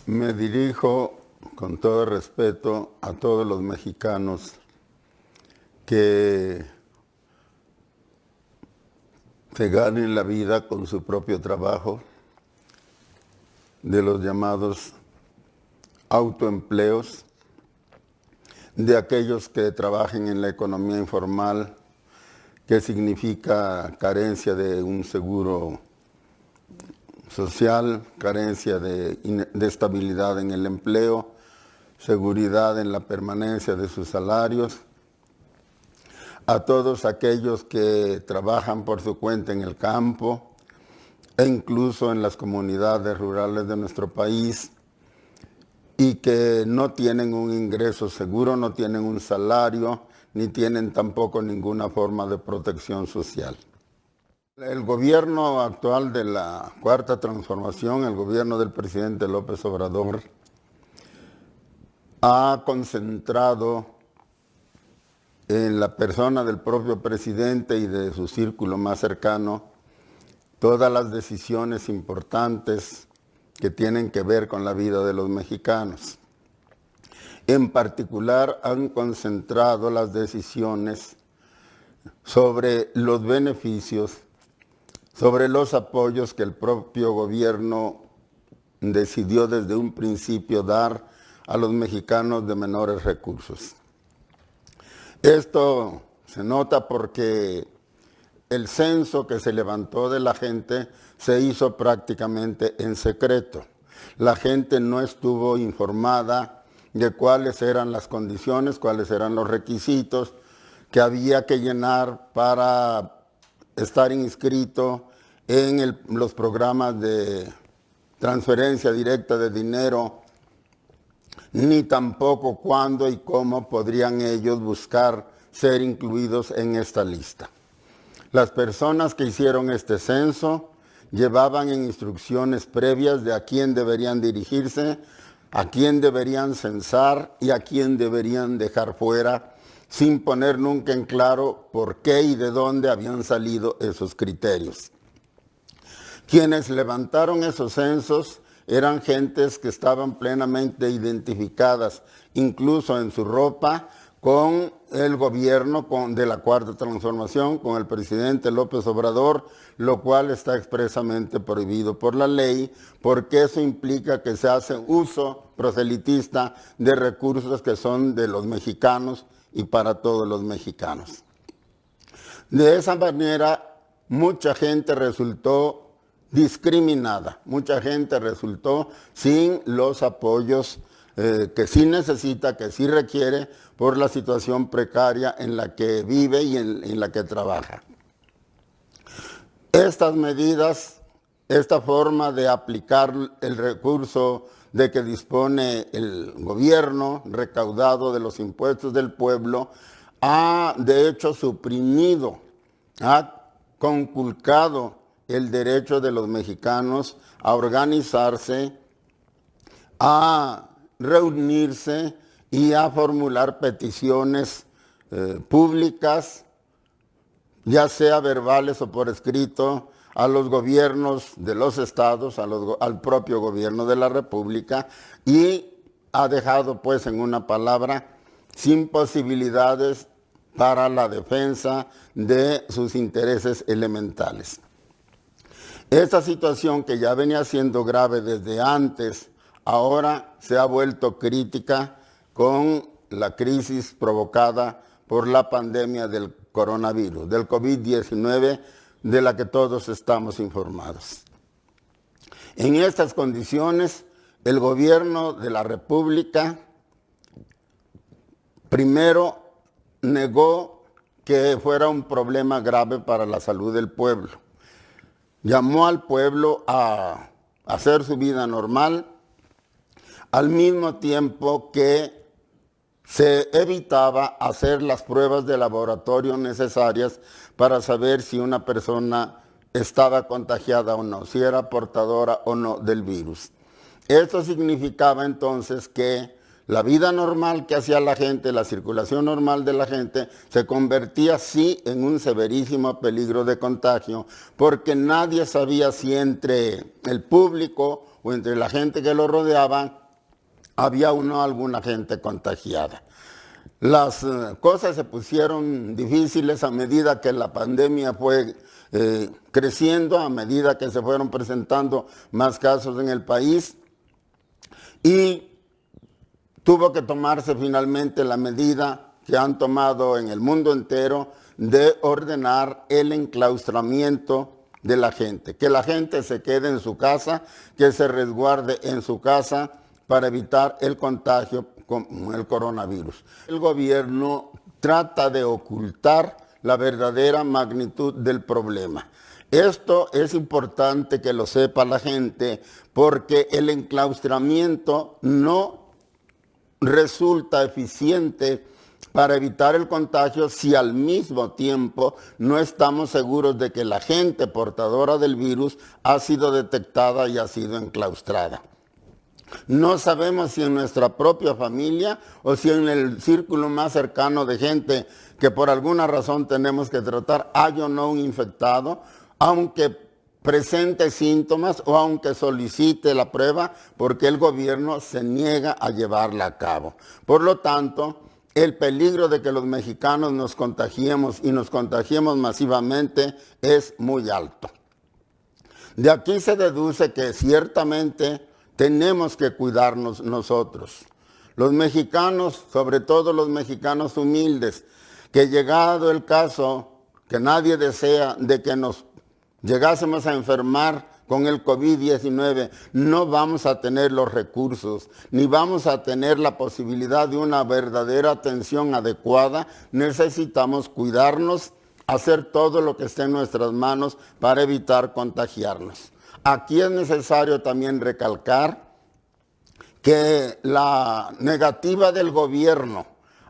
Me dirijo con todo respeto a todos los mexicanos que se ganen la vida con su propio trabajo, de los llamados autoempleos, de aquellos que trabajen en la economía informal, que significa carencia de un seguro social, carencia de estabilidad en el empleo, seguridad en la permanencia de sus salarios, a todos aquellos que trabajan por su cuenta en el campo e incluso en las comunidades rurales de nuestro país y que no tienen un ingreso seguro, no tienen un salario, ni tienen tampoco ninguna forma de protección social. El gobierno actual de la Cuarta Transformación, el gobierno del presidente López Obrador, ha concentrado en la persona del propio presidente y de su círculo más cercano todas las decisiones importantes que tienen que ver con la vida de los mexicanos. En particular, han concentrado las decisiones sobre los beneficios, sobre los apoyos que el propio gobierno decidió desde un principio dar a los mexicanos de menores recursos. Esto se nota porque el censo que se levantó de la gente se hizo prácticamente en secreto. La gente no estuvo informada de cuáles eran las condiciones, cuáles eran los requisitos que había que llenar para estar inscrito en los programas de transferencia directa de dinero, ni tampoco cuándo y cómo podrían ellos buscar ser incluidos en esta lista. Las personas que hicieron este censo llevaban en instrucciones previas de a quién deberían dirigirse, a quién deberían censar y a quién deberían dejar fuera, sin poner nunca en claro por qué y de dónde habían salido esos criterios. Quienes levantaron esos censos eran gentes que estaban plenamente identificadas, incluso en su ropa, con el gobierno de la Cuarta Transformación, con el presidente López Obrador, lo cual está expresamente prohibido por la ley, porque eso implica que se hace uso proselitista de recursos que son de los mexicanos y para todos los mexicanos. De esa manera, mucha gente resultó discriminada, mucha gente resultó sin los apoyos que sí necesita, que sí requiere por la situación precaria en la que vive y en la que trabaja. Estas medidas, esta forma de aplicar el recurso de que dispone el gobierno recaudado de los impuestos del pueblo, ha de hecho suprimido, ha conculcado el derecho de los mexicanos a organizarse, a reunirse y a formular peticiones públicas, ya sea verbales o por escrito, a los gobiernos de los estados, al propio gobierno de la República, y ha dejado, pues, en una palabra, sin posibilidades para la defensa de sus intereses elementales. Esta situación, que ya venía siendo grave desde antes, ahora se ha vuelto crítica con la crisis provocada por la pandemia del coronavirus, del COVID-19, de la que todos estamos informados. En estas condiciones, el gobierno de la República primero negó que fuera un problema grave para la salud del pueblo. Llamó al pueblo a hacer su vida normal, al mismo tiempo que se evitaba hacer las pruebas de laboratorio necesarias para saber si una persona estaba contagiada o no, si era portadora o no del virus. Esto significaba entonces que La vida normal que hacía la gente, la circulación normal de la gente, se convertía sí en un severísimo peligro de contagio, porque nadie sabía si entre el público o entre la gente que lo rodeaba había o no alguna gente contagiada. Las cosas se pusieron difíciles a medida que la pandemia fue creciendo, a medida que se fueron presentando más casos en el país, y tuvo que tomarse finalmente la medida que han tomado en el mundo entero de ordenar el enclaustramiento de la gente, que la gente se quede en su casa, que se resguarde en su casa para evitar el contagio con el coronavirus. El gobierno trata de ocultar la verdadera magnitud del problema. Esto es importante que lo sepa la gente, porque el enclaustramiento no resulta eficiente para evitar el contagio si al mismo tiempo no estamos seguros de que la gente portadora del virus ha sido detectada y ha sido enclaustrada. No sabemos si en nuestra propia familia o si en el círculo más cercano de gente que por alguna razón tenemos que tratar hay o no un infectado, aunque presente síntomas o aunque solicite la prueba, porque el gobierno se niega a llevarla a cabo. Por lo tanto, el peligro de que los mexicanos nos contagiemos y nos contagiemos masivamente es muy alto. De aquí se deduce que ciertamente tenemos que cuidarnos nosotros. Los mexicanos, sobre todo los mexicanos humildes, que llegado el caso, que nadie desea de que nos llegásemos a enfermar con el COVID-19, no vamos a tener los recursos, ni vamos a tener la posibilidad de una verdadera atención adecuada. Necesitamos cuidarnos, hacer todo lo que esté en nuestras manos para evitar contagiarnos. Aquí es necesario también recalcar que la negativa del gobierno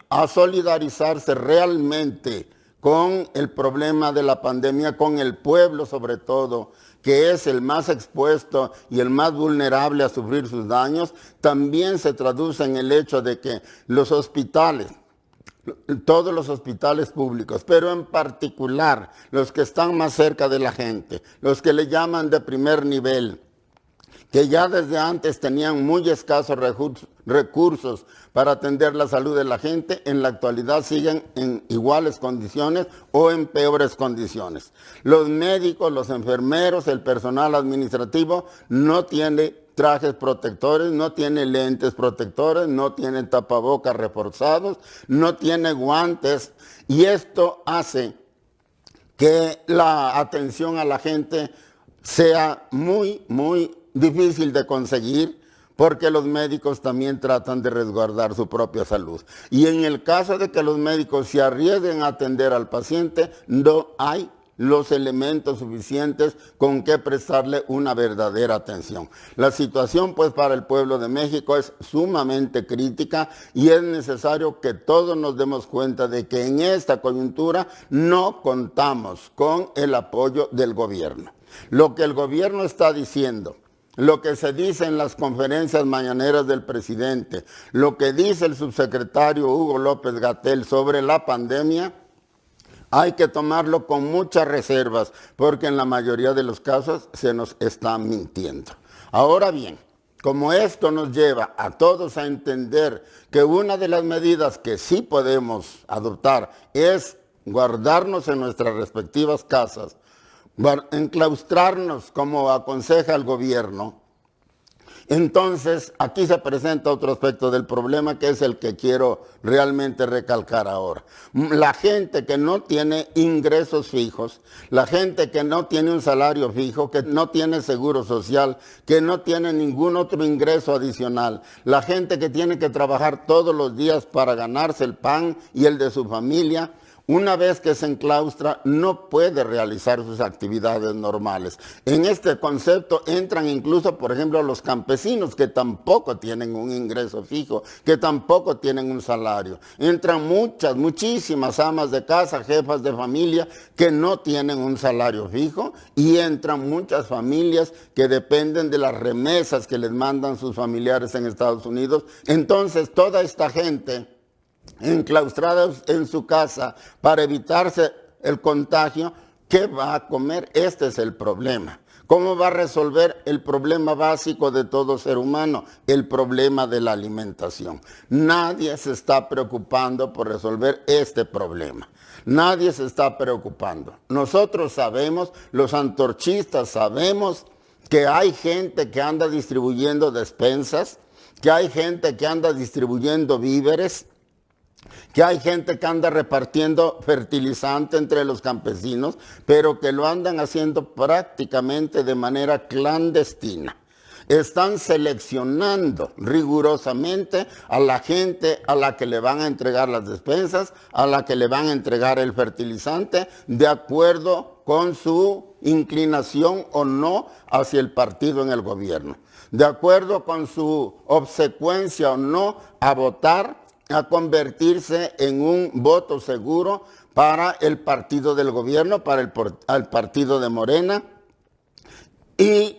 a solidarizarse realmente con el problema de la pandemia, con el pueblo sobre todo, que es el más expuesto y el más vulnerable a sufrir sus daños, también se traduce en el hecho de que los hospitales, todos los hospitales públicos, pero en particular los que están más cerca de la gente, los que le llaman de primer nivel, que ya desde antes tenían muy escasos recursos para atender la salud de la gente, en la actualidad siguen en iguales condiciones o en peores condiciones. Los médicos, los enfermeros, el personal administrativo no tiene trajes protectores, no tiene lentes protectores, no tiene tapabocas reforzados, no tiene guantes, y esto hace que la atención a la gente sea muy difícil de conseguir, porque los médicos también tratan de resguardar su propia salud. Y en el caso de que los médicos se arriesguen a atender al paciente, no hay los elementos suficientes con que prestarle una verdadera atención. La situación pues para el pueblo de México es sumamente crítica, y es necesario que todos nos demos cuenta de que en esta coyuntura no contamos con el apoyo del gobierno. Lo que el gobierno está diciendo, lo que se dice en las conferencias mañaneras del presidente, lo que dice el subsecretario Hugo López-Gatell sobre la pandemia, hay que tomarlo con muchas reservas, porque en la mayoría de los casos se nos está mintiendo. Ahora bien, como esto nos lleva a todos a entender que una de las medidas que sí podemos adoptar es guardarnos en nuestras respectivas casas, enclaustrarnos como aconseja el gobierno, entonces aquí se presenta otro aspecto del problema, que es el que quiero realmente recalcar ahora. La gente que no tiene ingresos fijos, la gente que no tiene un salario fijo, que no tiene seguro social, que no tiene ningún otro ingreso adicional, la gente que tiene que trabajar todos los días para ganarse el pan y el de su familia, una vez que se enclaustra, no puede realizar sus actividades normales. En este concepto entran incluso, por ejemplo, los campesinos que tampoco tienen un ingreso fijo, que tampoco tienen un salario. Entran muchísimas amas de casa, jefas de familia, que no tienen un salario fijo, y entran muchas familias que dependen de las remesas que les mandan sus familiares en Estados Unidos. Entonces, toda esta gente enclaustrados en su casa para evitarse el contagio, ¿qué va a comer? Este es el problema. ¿Cómo va a resolver el problema básico de todo ser humano? El problema de la alimentación. Nadie se está preocupando por resolver este problema. Nadie se está preocupando. Nosotros sabemos, los antorchistas sabemos, que hay gente que anda distribuyendo despensas, que hay gente que anda distribuyendo víveres, que hay gente que anda repartiendo fertilizante entre los campesinos, pero que lo andan haciendo prácticamente de manera clandestina. Están seleccionando rigurosamente a la gente a la que le van a entregar las despensas, a la que le van a entregar el fertilizante, de acuerdo con su inclinación o no hacia el partido en el gobierno, de acuerdo con su obsecuencia o no a votar, a convertirse en un voto seguro para el partido del gobierno, para el partido de Morena, y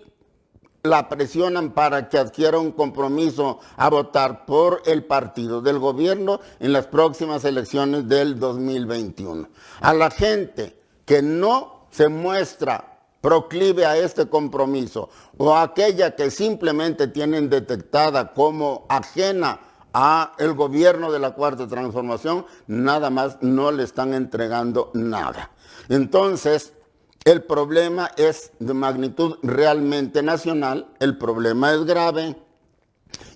la presionan para que adquiera un compromiso a votar por el partido del gobierno en las próximas elecciones del 2021. A la gente que no se muestra proclive a este compromiso, o a aquella que simplemente tienen detectada como ajena a el gobierno de la Cuarta Transformación, nada más no le están entregando nada. Entonces, el problema es de magnitud realmente nacional, el problema es grave,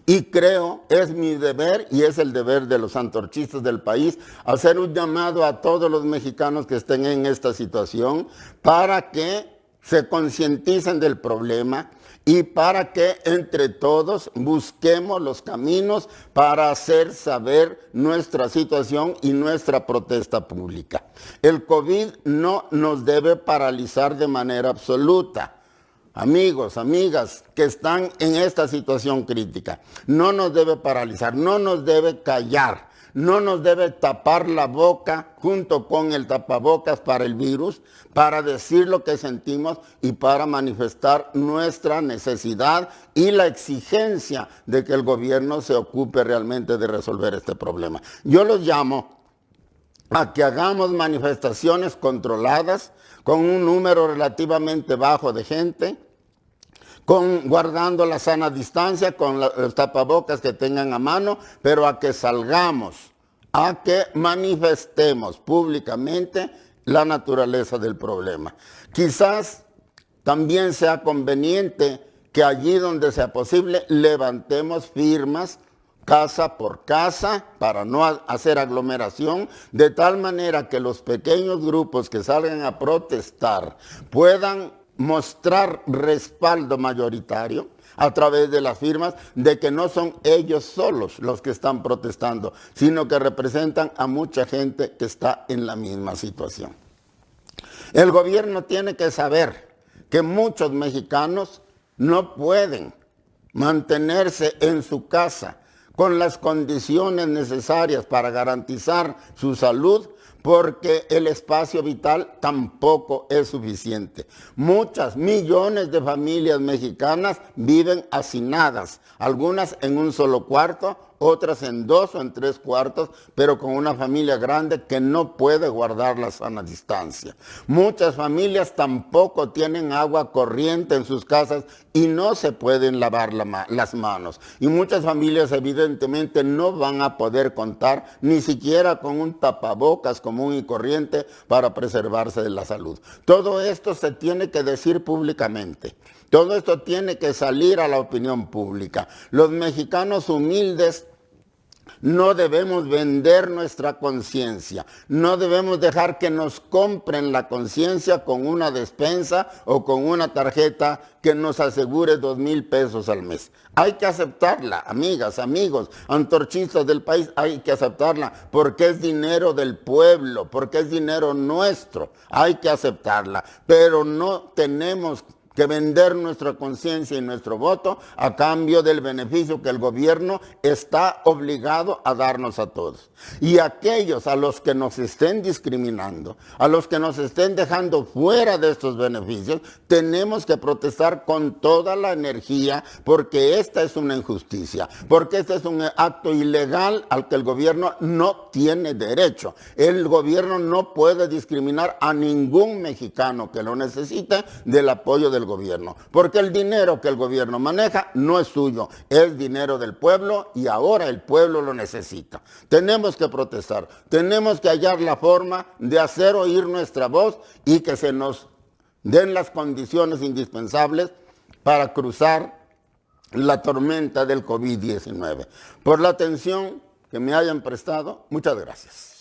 y creo, es mi deber y es el deber de los antorchistas del país, hacer un llamado a todos los mexicanos que estén en esta situación para que se concienticen del problema, y para que entre todos busquemos los caminos para hacer saber nuestra situación y nuestra protesta pública. El COVID no nos debe paralizar de manera absoluta. Amigos, amigas que están en esta situación crítica, no nos debe paralizar, no nos debe callar. No nos debe tapar la boca junto con el tapabocas para el virus, para decir lo que sentimos y para manifestar nuestra necesidad y la exigencia de que el gobierno se ocupe realmente de resolver este problema. Yo los llamo a que hagamos manifestaciones controladas con un número relativamente bajo de gente, guardando la sana distancia, con los tapabocas que tengan a mano, pero a que salgamos, a que manifestemos públicamente la naturaleza del problema. Quizás también sea conveniente que allí donde sea posible levantemos firmas casa por casa para no hacer aglomeración, de tal manera que los pequeños grupos que salgan a protestar puedan mostrar respaldo mayoritario a través de las firmas de que no son ellos solos los que están protestando, sino que representan a mucha gente que está en la misma situación. El gobierno tiene que saber que muchos mexicanos no pueden mantenerse en su casa con las condiciones necesarias para garantizar su salud, porque el espacio vital tampoco es suficiente. Muchas millones de familias mexicanas viven hacinadas, algunas en un solo cuarto, otras en 2 o en 3 cuartos, pero con una familia grande que no puede guardar la sana distancia. Muchas familias tampoco tienen agua corriente en sus casas y no se pueden lavar las manos. Y muchas familias evidentemente no van a poder contar ni siquiera con un tapabocas común y corriente para preservarse de la salud. Todo esto se tiene que decir públicamente. Todo esto tiene que salir a la opinión pública. Los mexicanos humildes No debemos vender nuestra conciencia. No debemos dejar que nos compren la conciencia con una despensa o con una tarjeta que nos asegure 2,000 pesos al mes. Hay que aceptarla, amigas, amigos, antorchistas del país, hay que aceptarla porque es dinero del pueblo, porque es dinero nuestro. Hay que aceptarla, pero no tenemos que vender nuestra conciencia y nuestro voto a cambio del beneficio que el gobierno está obligado a darnos a todos. Y aquellos a los que nos estén discriminando, a los que nos estén dejando fuera de estos beneficios, tenemos que protestar con toda la energía porque esta es una injusticia, porque este es un acto ilegal al que el gobierno no tiene derecho. El gobierno no puede discriminar a ningún mexicano que lo necesite del apoyo del gobierno, porque el dinero que el gobierno maneja no es suyo, es dinero del pueblo y ahora el pueblo lo necesita. Tenemos que protestar, tenemos que hallar la forma de hacer oír nuestra voz y que se nos den las condiciones indispensables para cruzar la tormenta del COVID-19. Por la atención que me hayan prestado, muchas gracias.